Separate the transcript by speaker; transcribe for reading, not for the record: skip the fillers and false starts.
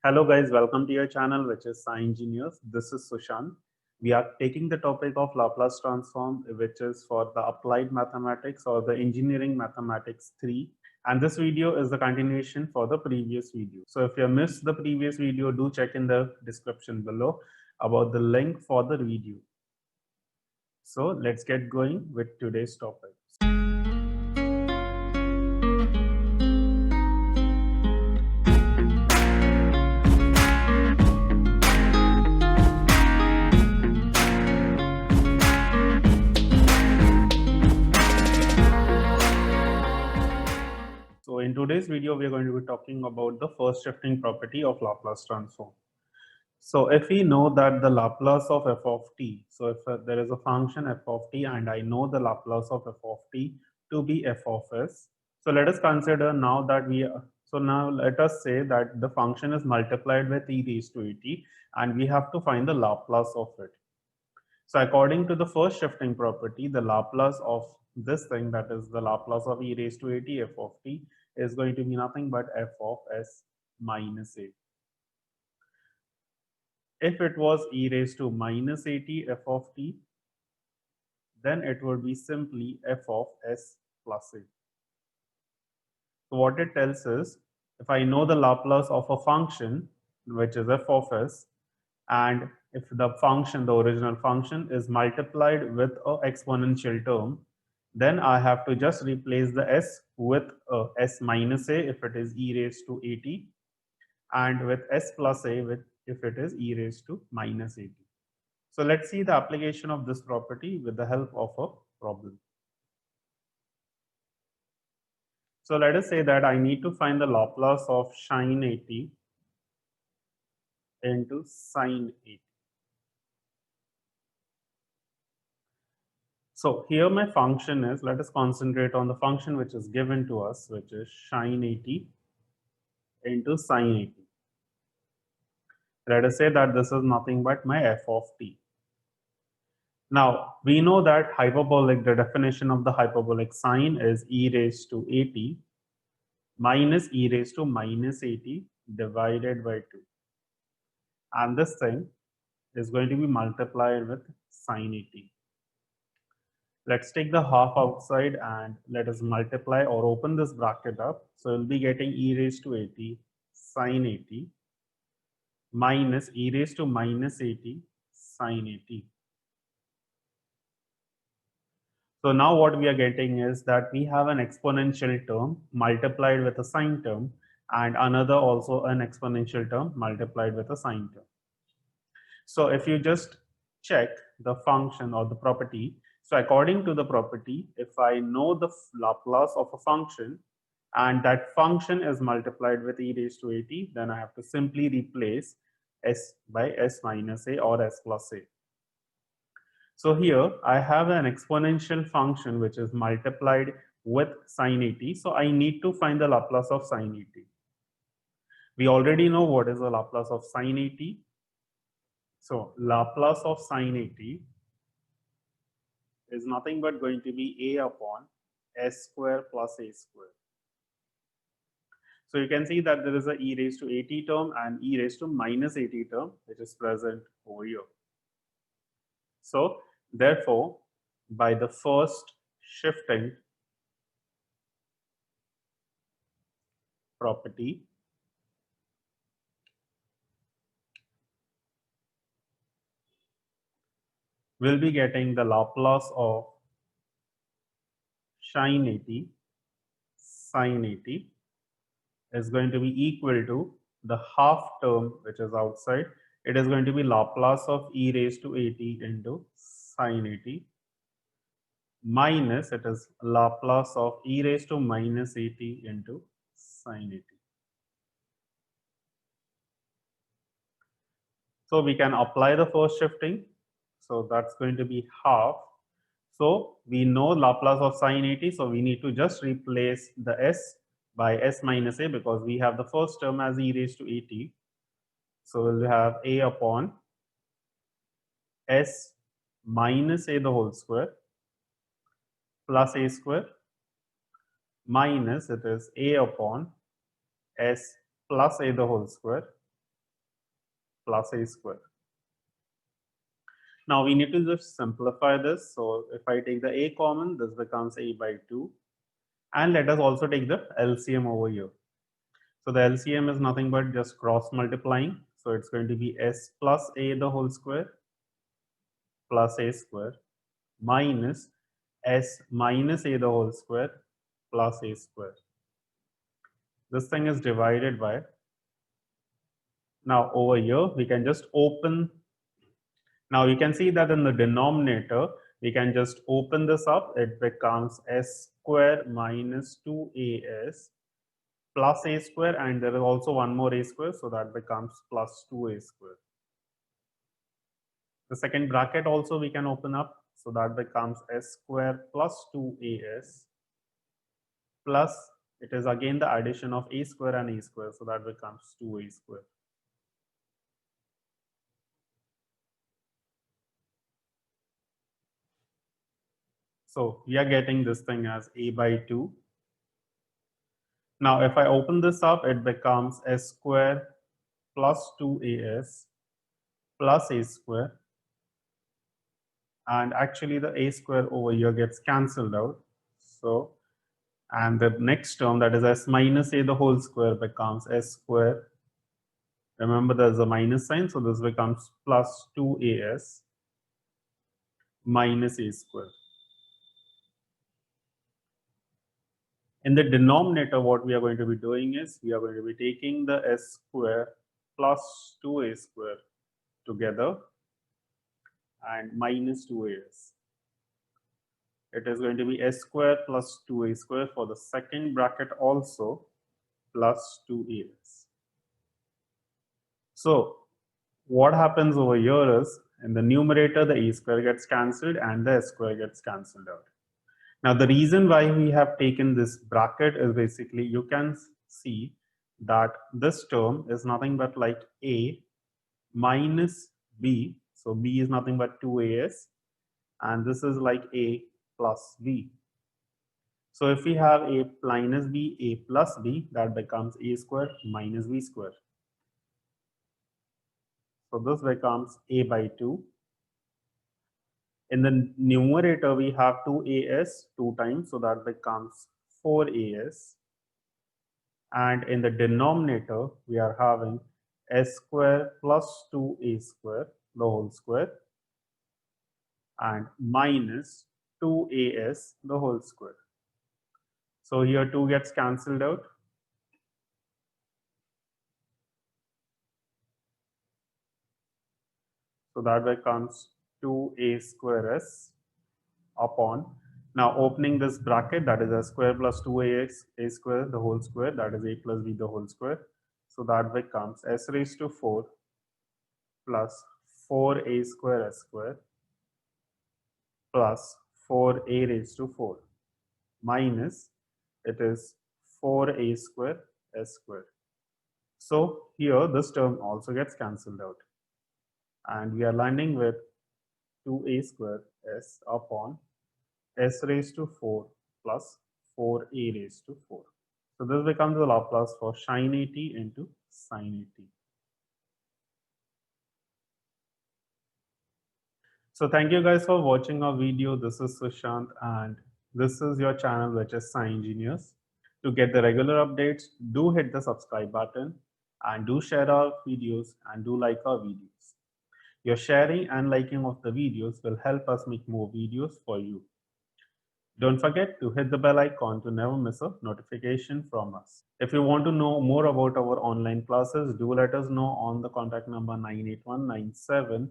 Speaker 1: Hello guys, welcome to your channel which is Sci Engineers. This is Sushant. We are taking the topic of Laplace transform which is for the applied mathematics or the engineering mathematics 3, and this video is the continuation for the previous video. So if you missed the previous video, do check in the description below about the link for the video. So let's get going with today's topic. So in today's video, we are going to be talking about the first shifting property of Laplace transform. So if we know that the Laplace of f of t, so if there is a function f of t and I know the Laplace of f of t to be f of s, so let us consider now that now let us say that the function is multiplied with e raised to at and we have to find the Laplace of it. So according to the first shifting property, the Laplace of this thing, that is the Laplace of e raised to at f of t, is going to be nothing but f of s minus a. If it was e raised to minus at f of t, then it would be simply f of s plus a. So what it tells is, if I know the Laplace of a function, which is f of s, and if the function, the original function, is multiplied with an exponential term, then I have to just replace the s with s minus a if it is e raised to at, and with s plus a if it is e raised to minus at. So let's see the application of this property with the help of a problem. So let us say that I need to find the Laplace of sin at into sin at. So here my function is, let us concentrate on the function which is given to us, which is sin at into sin at. Let us say that this is nothing but my f of t. Now we know that hyperbolic, the definition of the hyperbolic sign is e raised to at minus e raised to minus at divided by 2. And this thing is going to be multiplied with sin at. Let's take the half outside and let us multiply or open this bracket up. So we'll be getting e raised to at sin at minus e raised to minus at sin at. So now what we are getting is that we have an exponential term multiplied with a sine term and another also an exponential term multiplied with a sine term. So if you just check the function or the property, so according to the property, if I know the Laplace of a function and that function is multiplied with e raised to at, then I have to simply replace s by s minus a or s plus a. So here I have an exponential function which is multiplied with sin at. So I need to find the Laplace of sin at. We already know what is the Laplace of sin at. So Laplace of sin at is nothing but going to be a upon s square plus a square. So you can see that there is a e raised to at term and e raised to minus at term which is present over here. So therefore, by the first shifting property, we'll be getting the Laplace of sin at is going to be equal to the half term which is outside. It is going to be Laplace of e raised to at into sin at minus it is Laplace of e raised to minus at into sin at. So we can apply the first shifting. So that's going to be half. So we know Laplace of sin at, so we need to just replace the s by s minus a because we have the first term as e raised to at. So we'll have a upon s minus a the whole square plus a square minus it is a upon s plus a the whole square plus a square. Now we need to just simplify this. So if I take the a common, this becomes a by 2. And let us also take the LCM over here. So the LCM is nothing but just cross multiplying. So it's going to be s plus a the whole square plus a square minus s minus a the whole square plus a square. This thing is divided by, now over here we can just open. Now you can see that in the denominator we can just open this up. It becomes s square minus 2as plus a square, and there is also one more a square, so that becomes plus 2a square. The second bracket also we can open up, so that becomes s square plus 2as plus, it is again the addition of a square and a square, so that becomes 2a square. So we are getting this thing as a by 2. Now if I open this up, it becomes s square plus 2as plus a square, and actually the a square over here gets cancelled out. So, and the next term, that is s minus a the whole square, becomes s square. Remember there's a minus sign, so this becomes plus 2as minus a square. In the denominator, what we are going to be doing is we are going to be taking the s square plus 2a square together and minus 2as. It is going to be s square plus 2a square for the second bracket also plus 2as. So what happens over here is in the numerator the a square gets cancelled and the s square gets cancelled out. Now the reason why we have taken this bracket is basically you can see that this term is nothing but like a minus b. So b is nothing but 2as, and this is like a plus b. So if we have a minus b, a plus b, that becomes a square minus b square. So this becomes a by 2. In the numerator, we have 2as 2 times, so that becomes 4as. And in the denominator, we are having s square plus 2a square, the whole square, and minus 2as, the whole square. So here 2 gets cancelled out. So that becomes 2a square s upon, now opening this bracket, that is a square plus 2a square the whole square, that is a plus b the whole square. So that becomes s raised to 4 plus 4a square s square plus 4a raised to 4 minus, it is 4a square s square. So here this term also gets cancelled out, and we are landing with 2a square s upon s raised to 4 plus 4a raised to 4. So this becomes the Laplace for sin 80 into sin 80. So thank you guys for watching our video. This is Sushant, and this is your channel, which is Sci Engineers. To get the regular updates, do hit the subscribe button and do share our videos and do like our videos. Your sharing and liking of the videos will help us make more videos for you. Don't forget to hit the bell icon to never miss a notification from us. If you want to know more about our online classes, do let us know on the contact number 98197211569.